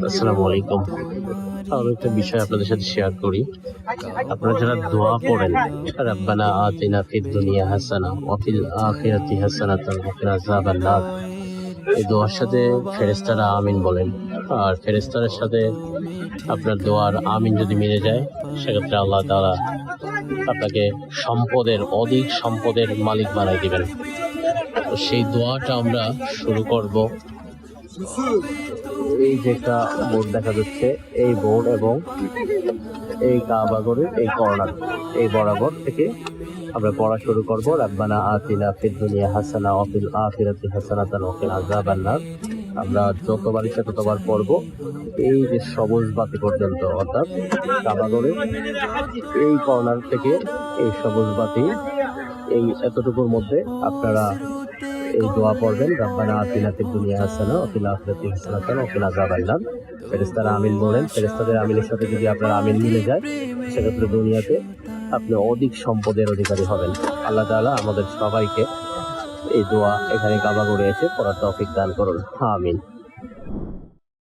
আসসালামু আলাইকুম। আমি একটা বিষয় আপনাদের সাথে শেয়ার করি। আপনারা যারা দোয়া পড়েন, রাব্বানা আতিনা ফিদ দুনিয়া হাসানা ওয়া ফিল আখিরাতি হাসানাতান ওয়া কিনা আযাবান নার, এই দোয়ার সাথে ফেরেশতারা আমিন বলেন। আর ফেরেশতাদের সাথে আপনার দোয়ার আমিন যদি মিলে যায়, সেক্ষেত্রে আল্লাহ তাআলা আপনাকে অধিক সম্পদের মালিক বানাই দিবেন। তো সেই দোয়াটা আমরা শুরু করব। এই যে একটা বোর্ড দেখা যাচ্ছে, এই বোর্ড এবং এই কাবাগরের এই কর্নার, এই বরাবর থেকে আমরা পড়া শুরু করব। রাব্বানা আতিনা ফিদ দুনিয়া হাসানা ওয়া ফিল আখিরাতি হাসানাতান ওয়া কিনা আযাবান নার। আমরা যতবার ইচ্ছা ততবার পড়ব, এই যে সবুজ বাতি পর্যন্ত, অর্থাৎ কাবাগরের এই কর্নার থেকে এই সবুজ বাতি, এই এতটুকুর মধ্যে আপনারা এই দোয়া পড়বেন, রাব্বানা আতিনা ফিদ দুনিয়া হাসানা ওয়া ফিল আখিরাতি হাসানাতান ওয়া কিনা আযাবান নার। ফেরেশতারা আমিন বলেন। ফেরেশতাদের আমিনের সাথে যদি আপনার আমিন মিলে যায়, সেক্ষেত্রে দুনিয়াতে আপনি অধিক সম্পদের অধিকারী হবেন। আল্লাহ তাআলা আমাদের সবাইকে এই দোয়া এখানে কাবা করে এসে পড়ার তৌফিক দান করুন। আমিন।